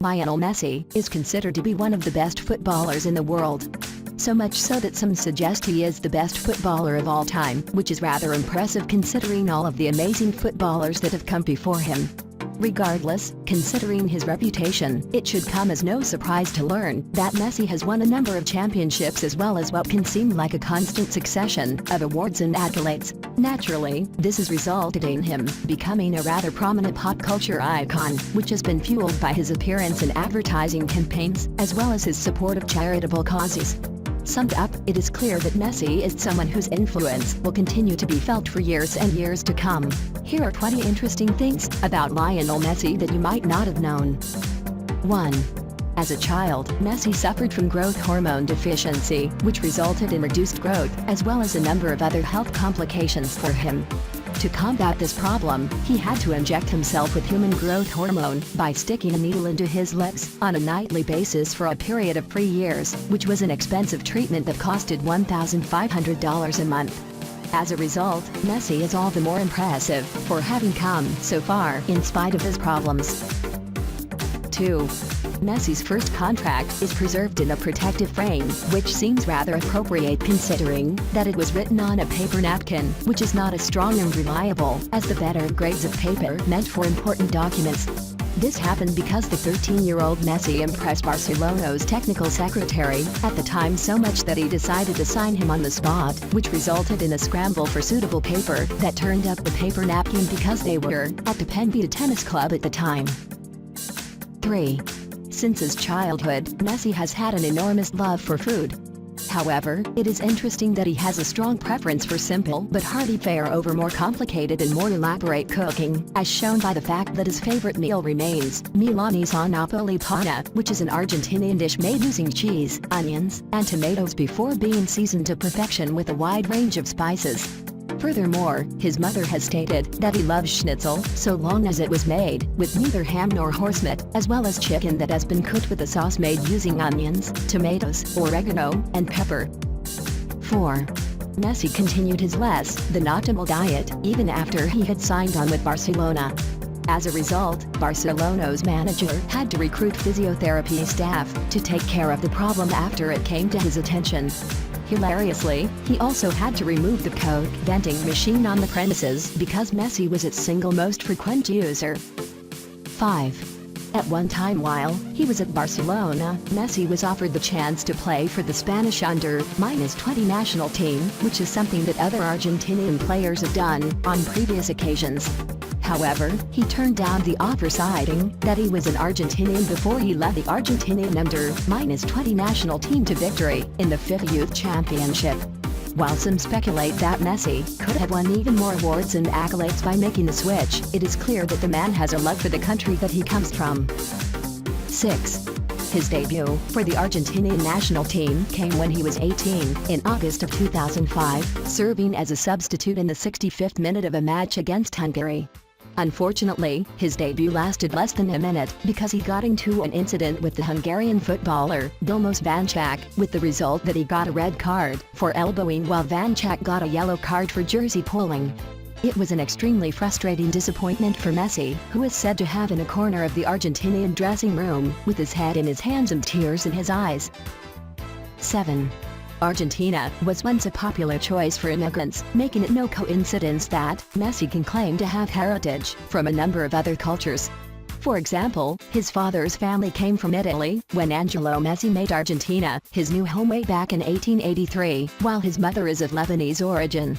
Lionel Messi is considered to be one of the best footballers in the world. So much so that some suggest he is the best footballer of all time, which is rather impressive considering all of the amazing footballers that have come before him. Regardless, considering his reputation, it should come as no surprise to learn that Messi has won a number of championships as well as what can seem like a constant succession of awards and accolades. Naturally, this has resulted in him becoming a rather prominent pop culture icon, which has been fueled by his appearance in advertising campaigns, as well as his support of charitable causes. Summed up, it is clear that Messi is someone whose influence will continue to be felt for years and years to come. Here are 20 interesting things about Lionel Messi that you might not have known. 1. As a child, Messi suffered from growth hormone deficiency, which resulted in reduced growth, as well as a number of other health complications for him. To combat this problem, he had to inject himself with human growth hormone by sticking a needle into his legs on a nightly basis for a period of 3 years, which was an expensive treatment that costed $1,500 a month. As a result, Messi is all the more impressive for having come so far in spite of his problems. 2. Messi's first contract is preserved in a protective frame, which seems rather appropriate considering that it was written on a paper napkin, which is not as strong and reliable as the better grades of paper meant for important documents. This happened because the 13-year-old Messi impressed Barcelona's technical secretary at the time so much that he decided to sign him on the spot, which resulted in a scramble for suitable paper that turned up the paper napkin because they were at the Penn Tennis Club at the time. 3. Since his childhood, Messi has had an enormous love for food. However, it is interesting that he has a strong preference for simple but hearty fare over more complicated and more elaborate cooking, as shown by the fact that his favorite meal remains milanesa napolitana, which is an Argentinian dish made using cheese, onions, and tomatoes before being seasoned to perfection with a wide range of spices. Furthermore, his mother has stated that he loves schnitzel so long as it was made with neither ham nor horsemeat, as well as chicken that has been cooked with a sauce made using onions, tomatoes, oregano, and pepper. 4. Messi continued his less than optimal diet even after he had signed on with Barcelona. As a result, Barcelona's manager had to recruit physiotherapy staff to take care of the problem after it came to his attention. Hilariously, he also had to remove the Coke vending machine on the premises because Messi was its single most frequent user. 5. At one time while he was at Barcelona, Messi was offered the chance to play for the Spanish under-20 national team, which is something that other Argentinian players have done on previous occasions. However, he turned down the offer citing that he was an Argentinian before he led the Argentinian under-20 national team to victory in the FIFA Youth Championship. While some speculate that Messi could have won even more awards and accolades by making the switch, it is clear that the man has a love for the country that he comes from. 6. His debut for the Argentinian national team came when he was 18, in August of 2005, serving as a substitute in the 65th minute of a match against Hungary. Unfortunately, his debut lasted less than a minute because he got into an incident with the Hungarian footballer Vilmos Vančák, with the result that he got a red card for elbowing while Vančák got a yellow card for jersey pulling. It was an extremely frustrating disappointment for Messi, who is said to have in a corner of the Argentinian dressing room with his head in his hands and tears in his eyes. 7. Argentina was once a popular choice for immigrants, making it no coincidence that Messi can claim to have heritage from a number of other cultures. For example, his father's family came from Italy when Angelo Messi made Argentina his new home way back in 1883, while his mother is of Lebanese origin.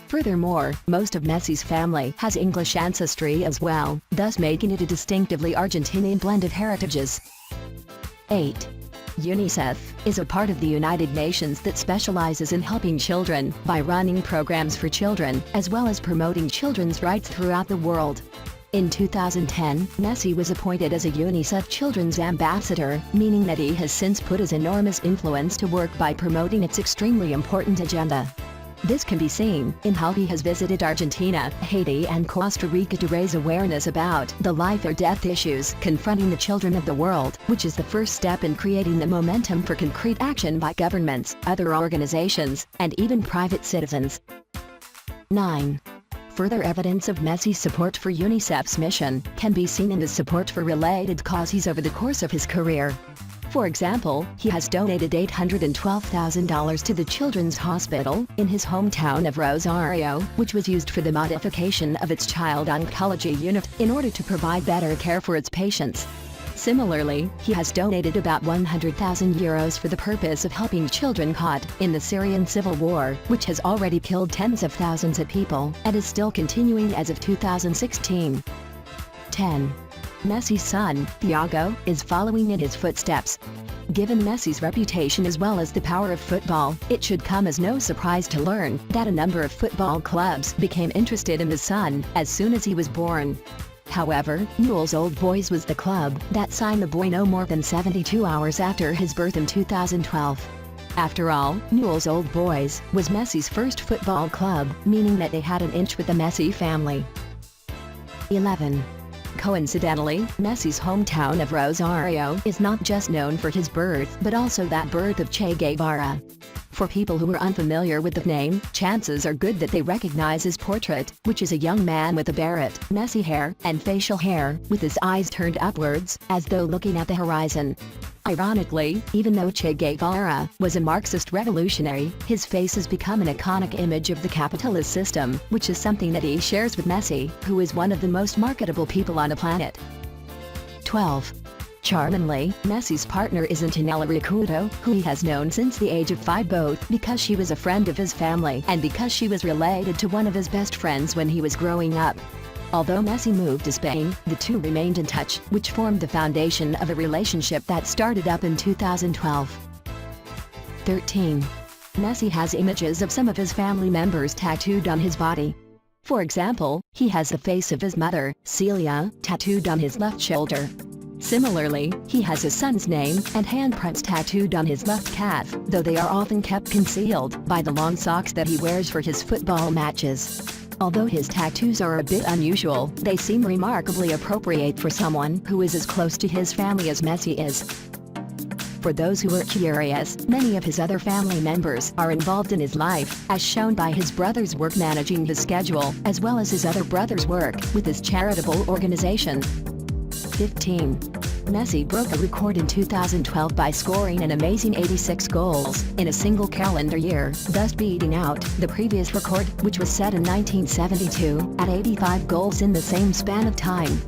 Furthermore, most of Messi's family has English ancestry as well, thus making it a distinctively Argentinian blend of heritages. 8. UNICEF is a part of the United Nations that specializes in helping children by running programs for children, as well as promoting children's rights throughout the world. In 2010, Messi was appointed as a UNICEF Children's Ambassador, meaning that he has since put his enormous influence to work by promoting its extremely important agenda. This can be seen in how he has visited Argentina, Haiti and Costa Rica to raise awareness about the life or death issues confronting the children of the world, which is the first step in creating the momentum for concrete action by governments, other organizations, and even private citizens. 9. Further evidence of Messi's support for UNICEF's mission can be seen in his support for related causes over the course of his career. For example, he has donated $812,000 to the Children's Hospital in his hometown of Rosario, which was used for the modification of its child oncology unit in order to provide better care for its patients. Similarly, he has donated about €100,000 for the purpose of helping children caught in the Syrian civil war, which has already killed tens of thousands of people and is still continuing as of 2016. 10. Messi's son, Thiago, is following in his footsteps. Given Messi's reputation as well as the power of football, it should come as no surprise to learn that a number of football clubs became interested in his son as soon as he was born. However, Newell's Old Boys was the club that signed the boy no more than 72 hours after his birth in 2012. After all, Newell's Old Boys was Messi's first football club, meaning that they had an inch with the Messi family. 11. Coincidentally, Messi's hometown of Rosario is not just known for his birth but also that birth of Che Guevara. For people who are unfamiliar with the name, chances are good that they recognize his portrait, which is a young man with a beret, messy hair, and facial hair, with his eyes turned upwards, as though looking at the horizon. Ironically, even though Che Guevara was a Marxist revolutionary, his face has become an iconic image of the capitalist system, which is something that he shares with Messi, who is one of the most marketable people on the planet. 12. Charmingly, Messi's partner is Antonella Ricciuto, who he has known since the age of 5, both because she was a friend of his family and because she was related to one of his best friends when he was growing up. Although Messi moved to Spain, the two remained in touch, which formed the foundation of a relationship that started up in 2012. 13. Messi has images of some of his family members tattooed on his body. For example, he has the face of his mother, Celia, tattooed on his left shoulder. Similarly, he has his son's name and handprints tattooed on his left calf, though they are often kept concealed by the long socks that he wears for his football matches. Although his tattoos are a bit unusual, they seem remarkably appropriate for someone who is as close to his family as Messi is. For those who are curious, many of his other family members are involved in his life, as shown by his brother's work managing his schedule, as well as his other brother's work with his charitable organization. 15. Messi broke a record in 2012 by scoring an amazing 86 goals in a single calendar year, thus beating out the previous record, which was set in 1972, at 85 goals in the same span of time.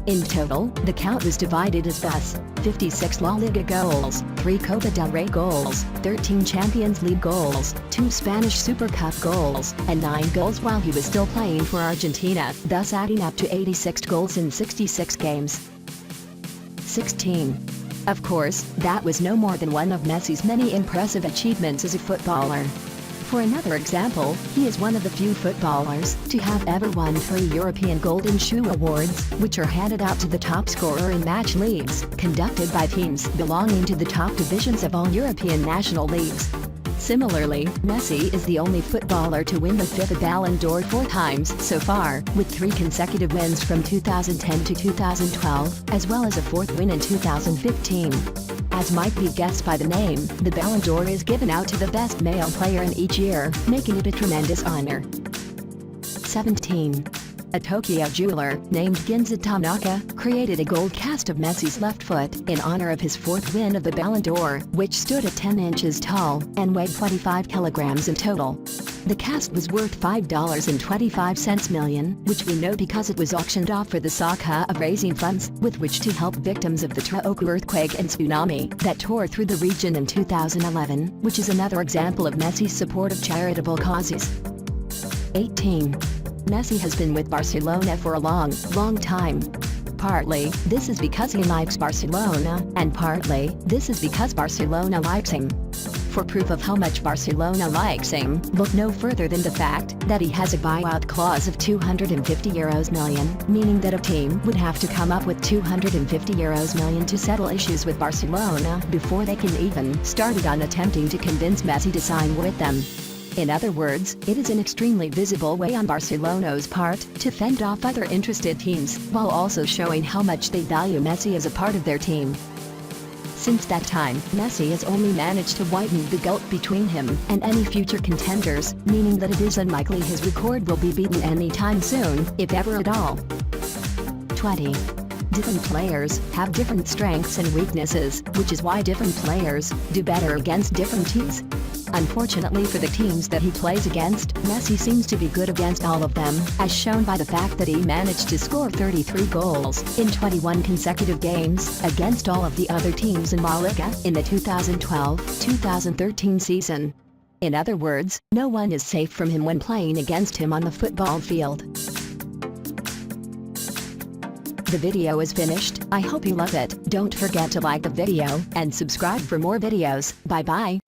In total, the count was divided as thus: 56 La Liga goals, 3 Copa del Rey goals, 13 Champions League goals, 2 Spanish Super Cup goals, and 9 goals while he was still playing for Argentina, thus adding up to 86 goals in 66 games. 16. Of course, that was no more than one of Messi's many impressive achievements as a footballer. For another example, he is one of the few footballers to have ever won 3 European Golden Shoe Awards, which are handed out to the top scorer in match leagues, conducted by teams belonging to the top divisions of all European national leagues. Similarly, Messi is the only footballer to win the FIFA Ballon d'Or 4 times so far, with 3 consecutive wins from 2010 to 2012, as well as a 4th win in 2015. As might be guessed by the name, the Ballon d'Or is given out to the best male player in each year, making it a tremendous honor. 17. A Tokyo jeweler named Ginza Tanaka created a gold cast of Messi's left foot in honor of his 4th win of the Ballon d'Or, which stood at 10 inches tall and weighed 25 kilograms in total. The cast was worth $5.25 million, which we know because it was auctioned off for the sake of raising funds with which to help victims of the Tohoku earthquake and tsunami that tore through the region in 2011, which is another example of Messi's support of charitable causes. 18. Messi has been with Barcelona for a long time. Partly, this is because he likes Barcelona, and partly, this is because Barcelona likes him. For proof of how much Barcelona likes him, look no further than the fact that he has a buyout clause of €250 million, meaning that a team would have to come up with €250 million to settle issues with Barcelona before they can even start on attempting to convince Messi to sign with them. In other words, it is an extremely visible way on Barcelona's part to fend off other interested teams, while also showing how much they value Messi as a part of their team. Since that time, Messi has only managed to widen the gulf between him and any future contenders, meaning that it is unlikely his record will be beaten anytime soon, if ever at all. 20. Different players have different strengths and weaknesses, which is why different players do better against different teams. Unfortunately for the teams that he plays against, Messi seems to be good against all of them, as shown by the fact that he managed to score 33 goals in 21 consecutive games against all of the other teams in La Liga in the 2012-2013 season. In other words, no one is safe from him when playing against him on the football field. The video is finished. I hope you love it. Don't forget to like the video and subscribe for more videos. Bye bye.